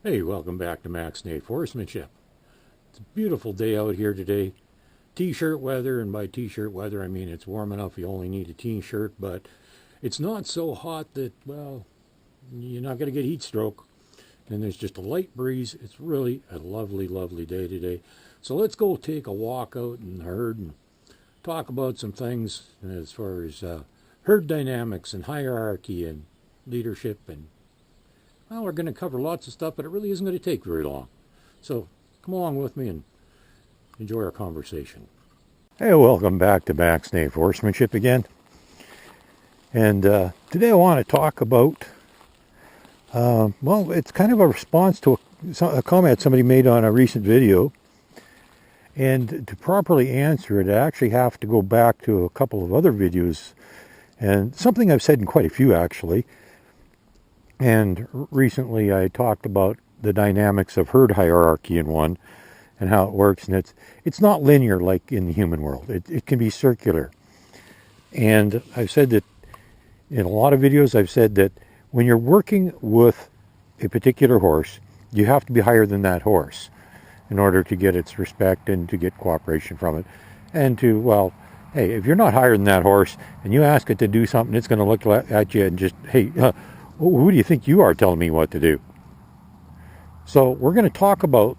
Hey, welcome back to Max Nate Horsemanship. It's a beautiful day out here today. T-shirt weather, and by t-shirt weather I mean it's warm enough you only need a t-shirt, but it's not so hot that, well, you're not going to get heat stroke. And there's just a light breeze. It's really a lovely, lovely day today. So let's go take a walk out in the herd and talk about some things as far as herd dynamics and hierarchy and leadership. And well, we're going to cover lots of stuff, but it really isn't going to take very long. So come along with me and enjoy our conversation. Hey, welcome back to Max Nate Horsemanship again. And today I want to talk about, well, it's kind of a response to a comment somebody made on a recent video. And to properly answer it, I actually have to go back to a couple of other videos. And something I've said in quite a few, actually. And recently I talked about the dynamics of herd hierarchy in one and how it works. And it's not linear like in the human world. It can be circular. And I've said that in a lot of videos, I've said that when you're working with a particular horse, you have to be higher than that horse in order to get its respect and to get cooperation from it. And to, well, hey, if you're not higher than that horse and you ask it to do something, it's going to look at you and just, hey, who do you think you are telling me what to do? So we're going to talk about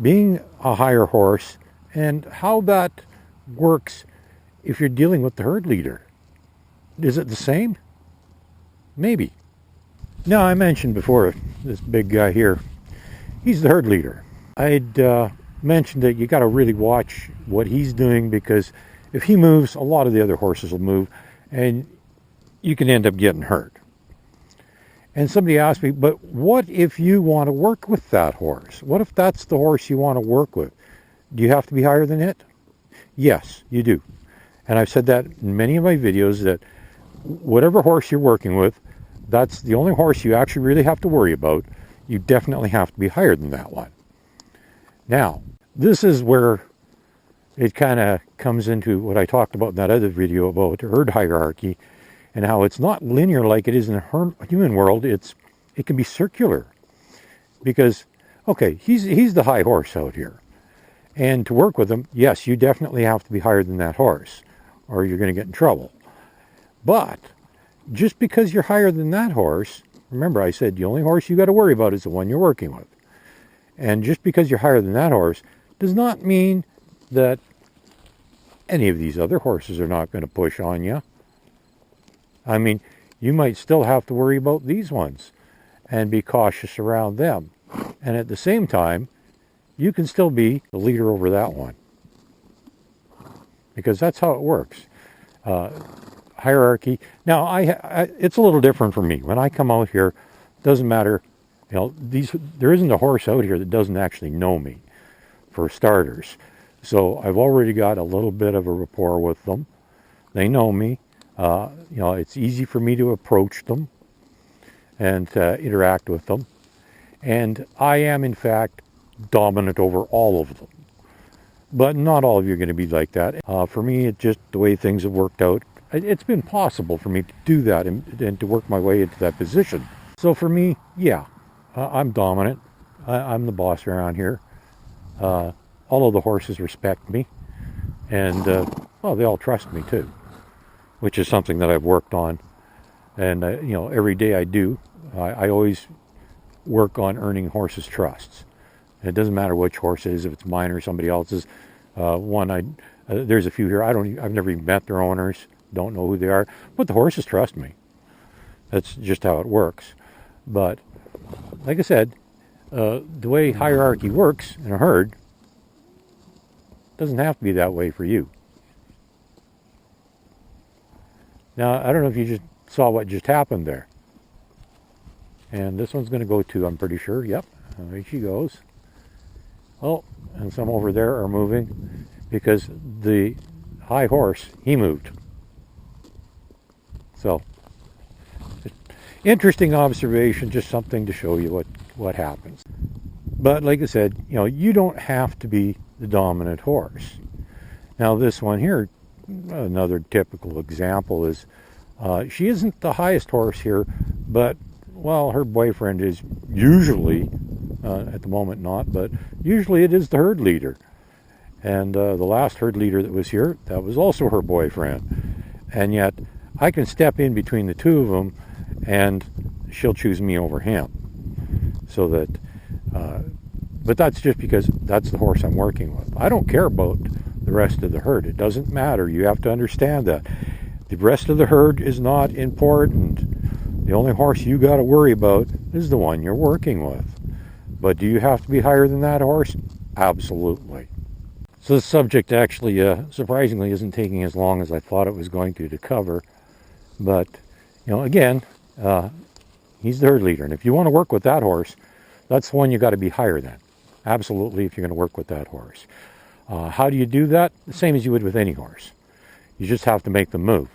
being a higher horse and how that works if you're dealing with the herd leader. Is it the same? Maybe. Now, I mentioned before, this big guy here, he's the herd leader. I'd mentioned that you got to really watch what he's doing, because if he moves, a lot of the other horses will move, and you can end up getting hurt. And somebody asked me, but what if you want to work with that horse? What if that's the horse you want to work with? Do you have to be higher than it? Yes, you do. And I've said that in many of my videos, that whatever horse you're working with, that's the only horse you actually really have to worry about. You definitely have to be higher than that one. Now, this is where it kind of comes into what I talked about in that other video about herd hierarchy, and how it's not linear like it is in the human world. It can be circular, because, okay, he's the high horse out here, and to work with him, yes, you definitely have to be higher than that horse, or you're going to get in trouble. But just because you're higher than that horse, remember I said the only horse you got to worry about is the one you're working with. And just because you're higher than that horse does not mean that any of these other horses are not going to push on you. I mean, you might still have to worry about these ones and be cautious around them. And at the same time, you can still be the leader over that one, because that's how it works. Hierarchy. Now, it's a little different for me. When I come out here, it doesn't matter. There isn't a horse out here that doesn't actually know me, for starters. So I've already got a little bit of a rapport with them. They know me. It's easy for me to approach them and interact with them. And I am, in fact, dominant over all of them. But not all of you are going to be like that. For me, it's just the way things have worked out. It's been possible for me to do that and to work my way into that position. So for me, yeah, I'm dominant. I'm the boss around here. All of the horses respect me. And, well, they all trust me, too, which is something that I've worked on. And, every day I do. I always work on earning horses' trusts. It doesn't matter which horse it is, if it's mine or somebody else's. There's a few here. I've never even met their owners. Don't know who they are. But the horses trust me. That's just how it works. But, like I said, the way hierarchy works in a herd doesn't have to be that way for you. Now, I don't know if you just saw what just happened there. And this one's going to go too, I'm pretty sure. Yep, there she goes. Oh, and some over there are moving because the high horse, he moved. So, interesting observation, just something to show you what happens. But like I said, you don't have to be the dominant horse. Now this one here, another typical example is, she isn't the highest horse here, but, well, her boyfriend is usually at the moment not, but usually it is the herd leader. And the last herd leader that was here, that was also her boyfriend. And yet I can step in between the two of them and she'll choose me over him. So that, but that's just because that's the horse I'm working with. I don't care about the rest of the herd. It doesn't matter. You have to understand that. The rest of the herd is not important. The only horse you got to worry about is the one you're working with. But do you have to be higher than that horse? Absolutely. So this subject actually, surprisingly, isn't taking as long as I thought it was going to cover. But, you know, again, he's the herd leader. And if you want to work with that horse, that's the one you got to be higher than. Absolutely, if you're going to work with that horse. How do you do that? The same as you would with any horse. You just have to make the move.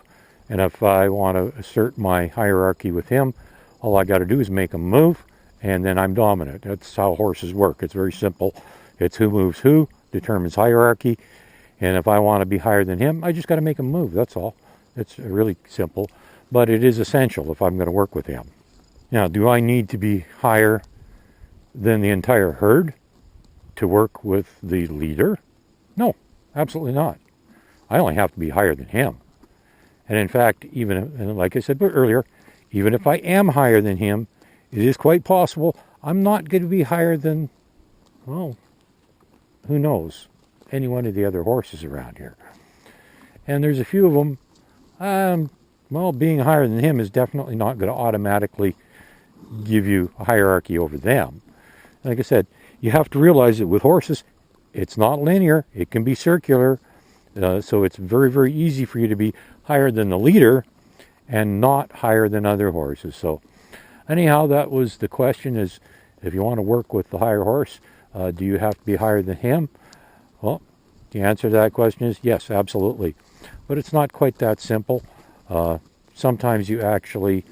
And if I want to assert my hierarchy with him, all I got to do is make him move, and then I'm dominant. That's how horses work. It's very simple. It's who moves who, determines hierarchy. And if I want to be higher than him, I just got to make him move. That's all. It's really simple. But it is essential if I'm going to work with him. Now, do I need to be higher than the entire herd to work with the leader? No, absolutely not. I only have to be higher than him. And in fact, even like I said earlier, even if I am higher than him, it is quite possible I'm not going to be higher than, well, who knows, any one of the other horses around here. And there's a few of them, well, being higher than him is definitely not going to automatically give you a hierarchy over them. Like I said, you have to realize that with horses, it's not linear. It can be circular. So it's very, very easy for you to be higher than the leader and not higher than other horses. So anyhow, that was the question, is if you want to work with the higher horse, do you have to be higher than him? Well, the answer to that question is yes, absolutely. But it's not quite that simple. Sometimes you actually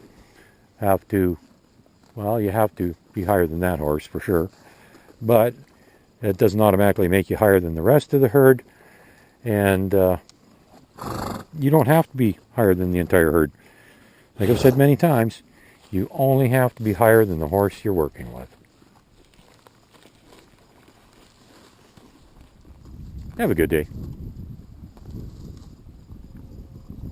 have to, well, you have to be higher than that horse for sure. But it doesn't automatically make you higher than the rest of the herd. And you don't have to be higher than the entire herd. Like I've said many times, you only have to be higher than the horse you're working with. Have a good day.